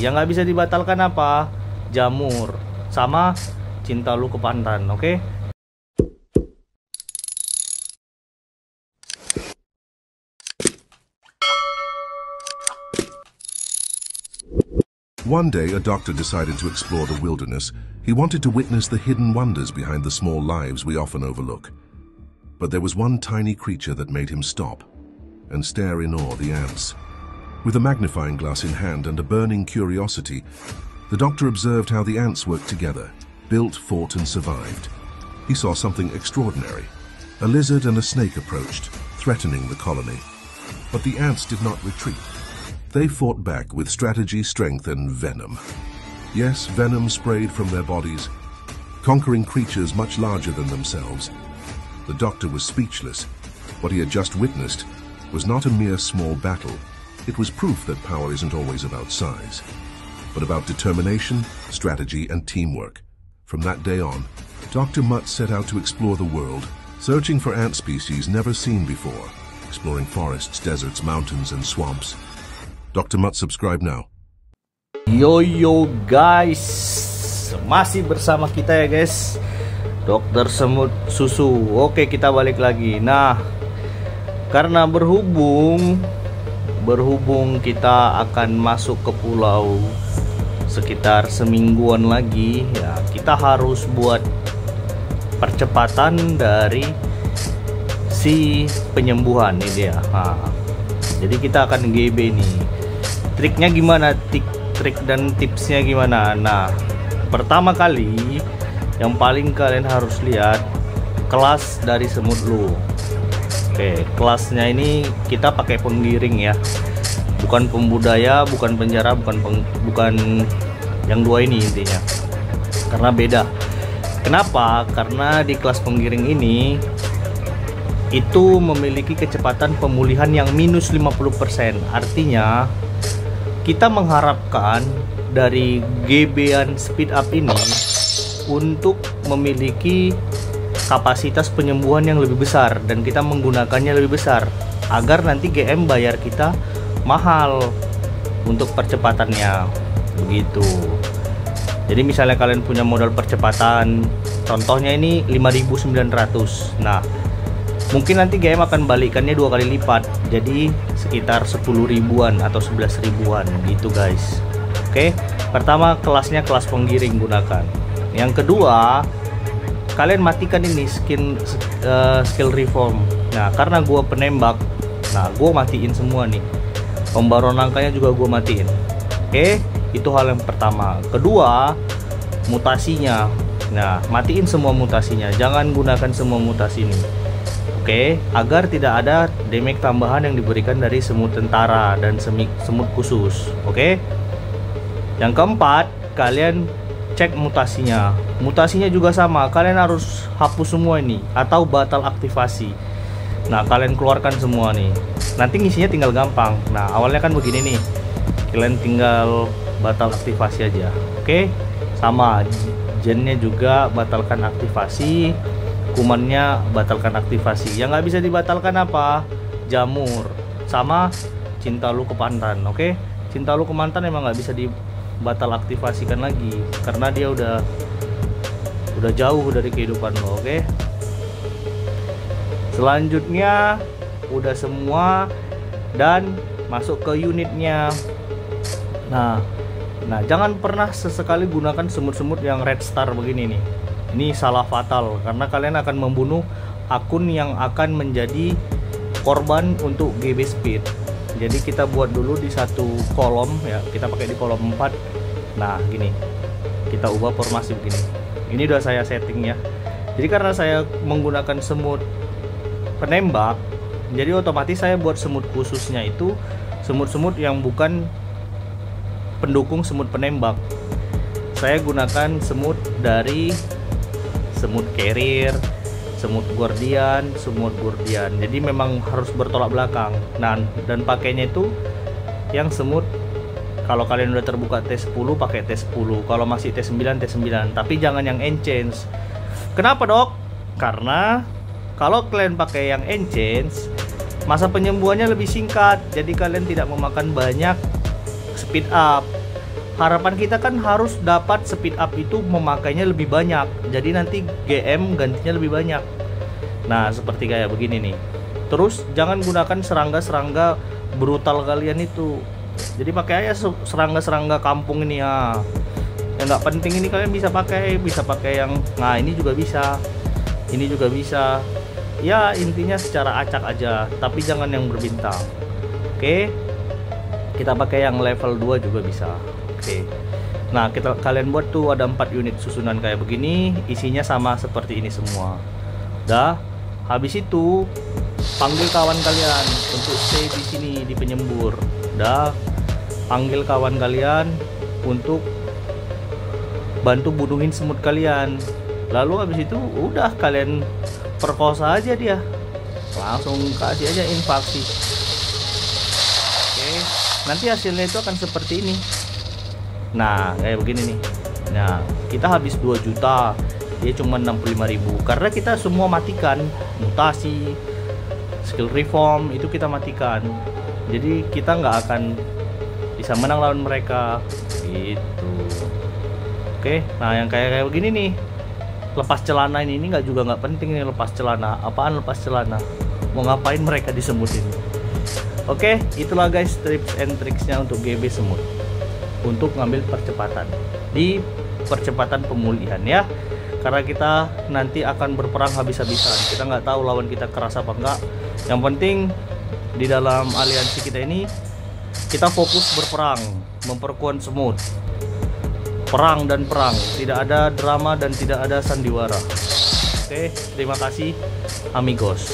Yang nggak bisa dibatalkan apa? Jamur sama cinta lu ke pantan, oke? One day, a doctor decided to explore the wilderness. He wanted to witness the hidden wonders behind the small lives we often overlook. But there was one tiny creature that made him stop and stare in awe: the ants. With a magnifying glass in hand and a burning curiosity, the doctor observed how the ants worked together, built, fought, and survived. He saw something extraordinary. A lizard and a snake approached, threatening the colony. But the ants did not retreat. They fought back with strategy, strength, and venom. Yes, venom sprayed from their bodies, conquering creatures much larger than themselves. The doctor was speechless. What he had just witnessed was not a mere small battle. It was proof that power isn't always about size, but about determination, strategy, and teamwork. From that day on, Dr. Mutt set out to explore the world, searching for ant species never seen before, exploring forests, deserts, mountains, and swamps. Dr. Mutt, subscribe now. Yo guys, masih bersama kita ya guys, Dokter Semut Susu. Oke, kita balik lagi. Nah, karena berhubung kita akan masuk ke pulau sekitar semingguan lagi ya, kita harus buat percepatan dari si penyembuhan ini dia. Nah, jadi kita akan GB nih. Triknya gimana? Trik dan tipsnya gimana? Nah, pertama kali yang paling kalian harus lihat kelas dari semut lu. Oke, kelasnya ini kita pakai penggiring ya, bukan pembudaya, bukan penjara, bukan yang dua ini intinya, karena beda. Kenapa? Karena di kelas penggiring ini itu memiliki kecepatan pemulihan yang minus 50%. Artinya kita mengharapkan dari GB-an speed up ini untuk memiliki kapasitas penyembuhan yang lebih besar, dan kita menggunakannya lebih besar agar nanti GM bayar kita mahal untuk percepatannya begitu. Jadi misalnya kalian punya modal percepatan, contohnya ini 5.900. Nah, mungkin nanti GM akan balikannya 2 kali lipat, jadi sekitar 10 ribuan atau 11 ribuan gitu guys. Oke, pertama kelasnya kelas penggiring gunakan. Yang kedua, kalian matikan ini skill reform. Nah, karena gua penembak, nah gua matiin semua nih. Pembaruan angkanya juga gua matiin. Oke, itu hal yang pertama. Kedua, mutasinya. Nah, matiin semua mutasinya, jangan gunakan semua mutasi ini. Oke, agar tidak ada damage tambahan yang diberikan dari semut tentara dan semut khusus. Oke. Yang keempat, kalian cek mutasinya. Mutasinya juga sama, kalian harus hapus semua ini atau batal aktivasi. Nah, kalian keluarkan semua nih. Nanti ngisinya tinggal gampang. Nah, awalnya kan begini nih. Kalian tinggal batal aktivasi aja. Oke. Sama gennya juga batalkan aktivasi. Kumannya batalkan aktivasi. Yang nggak bisa dibatalkan apa? Jamur sama cinta lu ke pantan. Oke, cinta lu ke mantan emang nggak bisa dibatal aktivasikan lagi karena dia udah jauh dari kehidupan lo. Oke, selanjutnya udah semua dan masuk ke unitnya. Nah jangan pernah sesekali gunakan semut-semut yang red star begini nih. Ini salah fatal karena kalian akan membunuh akun yang akan menjadi korban untuk GB speed. Jadi kita buat dulu di satu kolom ya, kita pakai di kolom 4. Nah, gini. Kita ubah formasi begini. Ini udah saya setting ya. Jadi karena saya menggunakan semut penembak, jadi otomatis saya buat semut khususnya itu semut-semut yang bukan pendukung semut penembak. Saya gunakan semut dari semut carrier, semut guardian. Jadi memang harus bertolak belakang. Nah, dan pakainya itu yang semut, kalau kalian udah terbuka T10 pakai T10, kalau masih T9 T9, tapi jangan yang enchant. Kenapa dok? Karena kalau kalian pakai yang enchant, masa penyembuhannya lebih singkat, jadi kalian tidak memakan banyak speed up. harapan kita kan harus dapat speed up itu memakainya lebih banyak, jadi nanti GM gantinya lebih banyak. Nah seperti kayak begini nih. Terus jangan gunakan serangga-serangga brutal kalian itu, jadi pakai aja serangga-serangga kampung ini ya. Yang nggak penting ini kalian bisa pakai yang, nah ini juga bisa, ini juga bisa. Ya intinya secara acak aja, tapi jangan yang berbintang. Oke, kita pakai yang level 2 juga bisa. Oke. Nah, kalian buat tuh ada 4 unit susunan kayak begini, isinya sama seperti ini semua. Dah, habis itu panggil kawan kalian untuk stay di sini di penyembur. Dah, panggil kawan kalian untuk bantu bunuhin semut kalian. Lalu habis itu udah kalian perkosa aja dia, langsung kasih aja infaksi. Oke, nanti hasilnya itu akan seperti ini. Nah kayak begini nih. Nah kita habis 2 juta, dia cuma 65.000 karena kita semua matikan. Mutasi, skill reform itu kita matikan, jadi kita nggak akan bisa menang lawan mereka gitu. Oke, nah yang kayak begini nih, lepas celana ini nggak penting nih. Lepas celana apaan? Lepas celana mau ngapain mereka disemutin? Oke, itulah guys tips and tricksnya untuk GB semut, untuk ngambil percepatan di percepatan pemulihan ya, karena kita nanti akan berperang habis-habisan. Kita nggak tahu lawan kita keras apa enggak. Yang penting di dalam aliansi kita ini kita fokus berperang, memperkuat semut. Perang dan perang, tidak ada drama dan tidak ada sandiwara. Oke, terima kasih amigos.